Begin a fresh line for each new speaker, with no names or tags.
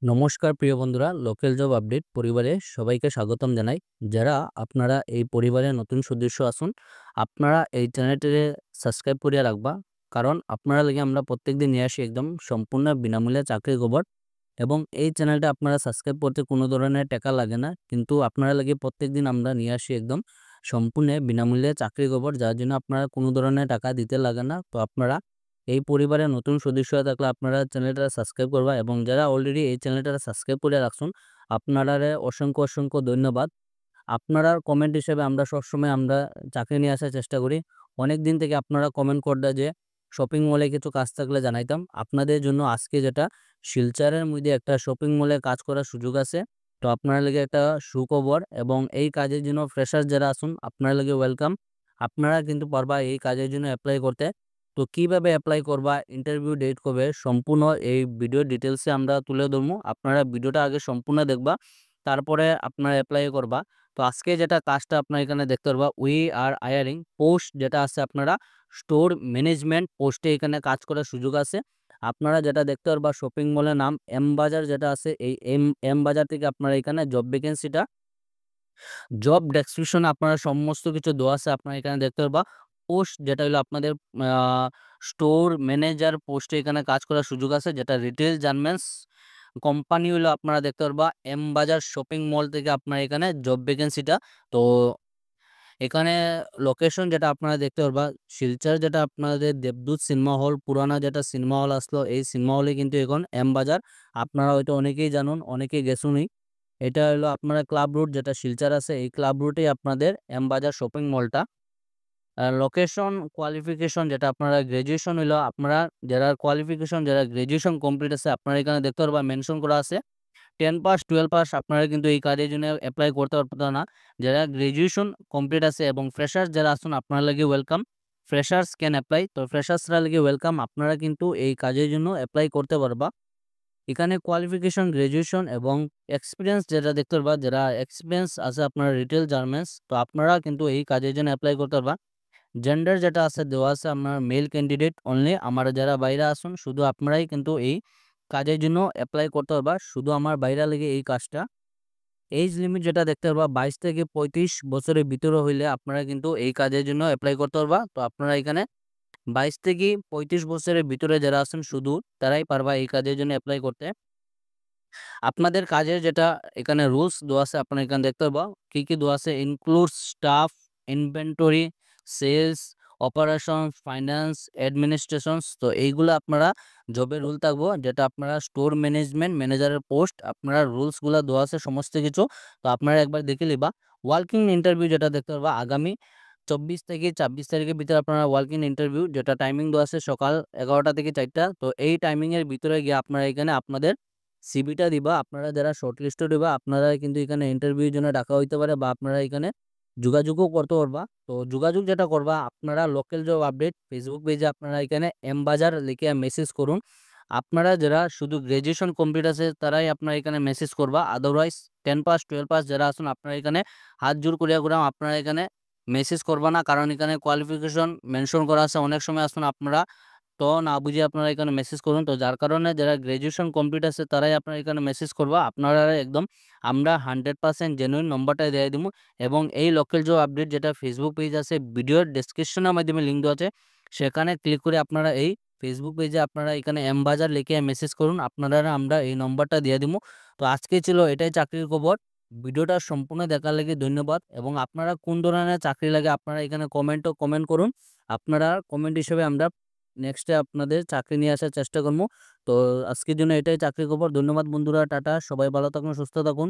নমস্কার প্রিয় বন্ধুরা, লোকাল জব আপডেট পরিবারে সবাইকে স্বাগতম জানাই। যারা আপনারা এই পরিবারের নতুন সদস্য আসুন, আপনারা এই চ্যানেলটিকে সাবস্ক্রাইব করিয়া রাখবা। কারণ আপনারা লাগি আমরা প্রত্যেকদিন নিয়ে আসি একদম সম্পূর্ণ বিনামূল্যে চাকরির খবর। এবং এই চ্যানেলটা আপনারা সাবস্ক্রাইব করতে কোনো ধরনের টাকা লাগে না, কিন্তু আপনারা লাগি প্রত্যেকদিন আমরা নিয়ে আসি একদম সম্পূর্ণ বিনামূল্যে চাকরির খবর, যার জন্য আপনারা কোনো ধরনের টাকা দিতে লাগে না। তো আপনারা এই পরিবারের নতুন সদস্য হয়ে থাকলে আপনারা চ্যানেলটা সাবস্ক্রাইব করবা, এবং যারা অলরেডি এই চ্যানেলটা সাবস্ক্রাইব করে রাখছেন আপনারা অসংখ্য অসংখ্য ধন্যবাদ। আপনারা কমেন্ট হিসেবে আমরা সবসময় আমরা চাকরি নিয়ে আসার চেষ্টা করি। অনেক দিন থেকে আপনারা কমেন্ট করতে যে শপিং মলে কিছু কাজ থাকলে জানাইতাম। আপনাদের জন্য আজকে যেটা শিলচরের মধ্যে একটা শপিং মলে কাজ করার সুযোগ আছে। তো আপনারা লাগে একটা সুখবর, এবং এই কাজের জন্য ফ্রেশার যারা আসুন আপনারা লাগে ওয়েলকাম। আপনারা কিন্তু পারবা এই কাজের জন্য অ্যাপ্লাই করতে। তো কিভাবে অ্যাপ্লাই করবা, ইন্টারভিউ ডেট কবে, সম্পূর্ণ এই ভিডিও ডিটেলসে আমরা তুলে ধরবো। আপনারা ভিডিওটা আগে সম্পূর্ণ দেখবা, তারপরে আপনারা অ্যাপ্লাই করবা। তো আজকে যেটা কাজটা আপনারা এখানে দেখতে পারবা, উই আর হায়ারিং পোস্ট যেটা আছে আপনারা স্টোর ম্যানেজমেন্ট পোস্টে এখানে কাজ করার সুযোগ আছে। আপনারা যেটা দেখতে পারবা শপিং মলের নাম এম বাজার যেটা আছে, এই এম বাজার থেকে আপনারা এখানে জব ভ্যাকেন্সিটা, জব ডেসক্রিপশনে আপনারা সমস্ত কিছু দেওয়া আছে, আপনারা এখানে দেখতে পারবা। পোস্ট যেটা হলো আপনাদের স্টোর ম্যানেজার পোস্টে এখানে কাজ করার সুযোগ আছে, যেটা রিটেল গার্মেন্টস কোম্পানি হলো আপনারা দেখতে পারবা এম বাজার শপিং মল থেকে আপনারা এখানে জব ভ্যাকেন্সিটা। তো এখানে লোকেশন যেটা আপনারা দেখতে পারবা শিলচর, যেটা আপনাদের দেবদূত সিনেমা হল পুরানা যেটা সিনেমা হল আসলো, এই সিনেমা হলে কিন্তু এখন এম বাজার। আপনারা হয়তো অনেকেই জানুন, অনেকেই গেছুনই। এটা হলো আপনারা ক্লাব রুট যেটা শিলচর আছে, এই ক্লাব রুটেই আপনাদের এম বাজার শপিং মলটা। লোকেশন কোয়ালিফিকেশন যেটা আপনারা গ্র্যাজুয়েশন হইলো, আপনারা যারা কোয়ালিফিকেশন যারা গ্র্যাজুয়েশন কমপ্লিট আছে আপনারা এখানে দেখতে পারবা মেনশন করা আছে। 10 পাস 12 পাস আপনারা কিন্তু এই কাজের জন্য এপ্লাই করতে পারবেন না। যারা গ্র্যাজুয়েশন কমপ্লিট আছে এবং ফ্রেশার্স যারা আছেন আপনারা লাগে ওয়েলকাম। Freshers can apply. তো ফ্রেশার্সরা লাগে ওয়েলকাম, আপনারা কিন্তু এই কাজের জন্য অ্যাপ্লাই করতে পারবা। এখানে কোয়ালিফিকেশন গ্র্যাজুয়েশন এবং এক্সপিরিয়েন্স যেটা দেখতে পারবা, যারা এক্সপিরিয়েন্স আছে আপনারা রিটেল গার্মেন্টস, তো আপনারা কিন্তু এই কাজের জন্য অ্যাপ্লাই করতে পারবা। জেন্ডার যেটা আছে দেওয়া আছে আপনার মেল ক্যান্ডিডেট অনলি। আমার যারা বাইরে আসুন শুধু আপনারাই কিন্তু এই কাজের জন্য অ্যাপ্লাই করতে পারবা, শুধু আমার বাইরে লেগে এই কাজটা। এজ লিমিট যেটা দেখতে পারবা 22 থেকে 35 বছরের ভিতরে হইলে আপনারা কিন্তু এই কাজের জন্য অ্যাপ্লাই করতে পারবা। তো আপনারা এখানে 22 থেকে 35 বছরের ভিতরে যারা আছেন শুধু তারাই পারবা এই কাজের জন্য অ্যাপ্লাই করতে। আপনাদের কাজের যেটা এখানে রুলস দেওয়া আছে আপনারা এখানে দেখতে পারবা কি কি দেওয়া আছে, includes staff, inventory, sales, operation, finance, administrations. তো এইগুলো আপনারা জবের রুল থাকবো, যেটা আপনারা স্টোর ম্যানেজমেন্ট ম্যানেজারের পোস্ট আপনারা রুলসগুলো দেওয়া আছে সমস্ত কিছু। তো আপনারা একবার দেখে নিবা। ওয়ার্কিং ইন্টারভিউ যেটা দেখতে পারবা আগামী 24 থেকে 26 তারিখের ভিতরে আপনারা ওয়ার্কিং ইন্টারভিউ, যেটা টাইমিং দেওয়া আছে সকাল 11টা থেকে 4টা। তো এই টাইমিংয়ের ভিতরে গিয়ে আপনারা এখানে আপনাদের সিভিটা দিবা। আপনারা যারা শর্টলিস্টেড হইবা আপনারা কিন্তু এখানে ইন্টারভিউর জন্য ডাকা হইতে পারে, বা আপনারা এখানে যোগাযোগও করতে পারবা। তো যোগাযোগ যেটা করবা আপনারা লোকাল জব আপডেট ফেসবুক পেজে আপনারা এখানে এম বাজার লিখে মেসেজ করুন। আপনারা যারা শুধু গ্র্যাজুয়েশন কমপ্লিট আছে তারাই আপনারা এখানে মেসেজ করবা। আদারওয়াইজ 10 পাস 12 পাস যারা আছেন আপনারা এখানে হাত জোর করিয়া করাম আপনারা এখানে মেসেজ করবা না, কারণ এখানে কোয়ালিফিকেশন মেনশন করা আছে। অনেক সময় আসুন আপনারা তো না বুঝে আপনারা এখানে মেসেজ করুন। তো যার কারণে যারা গ্র্যাজুয়েশন কমপ্লিট আছে তারাই আপনারা এখানে মেসেজ করবা। আপনারা একদম আমরা 100% জেনুইন নম্বরটা দিয়ে দিব। এবং এই লোকাল জব আপডেট যেটা ফেসবুক পেজ আছে, ভিডিওর ডেসক্রিপশনের মাধ্যমে লিঙ্ক দেওয়া আছে, সেখানে ক্লিক করে আপনারা এই ফেসবুক পেজে আপনারা এখানে এম বাজার লিখে মেসেজ করুন, আপনারা আমরা এই নম্বরটা দিয়ে দিব। তো আজকে ছিল এটাই চাকরির খবর। ভিডিওটা সম্পূর্ণ দেখার লাগে ধন্যবাদ। এবং আপনারা কোন ধরনের চাকরি লাগে আপনারা এখানে কমেন্ট করুন। আপনারা কমেন্ট হিসেবে আমরা নেক্সটে আপনাদের চাকরি নিয়ে আসার চেষ্টা করবো। তো আজকের জন্য এটাই চাকরির খবর। ধন্যবাদ বন্ধুরা, টাটা। সবাই ভালো থাকুন, সুস্থ থাকুন।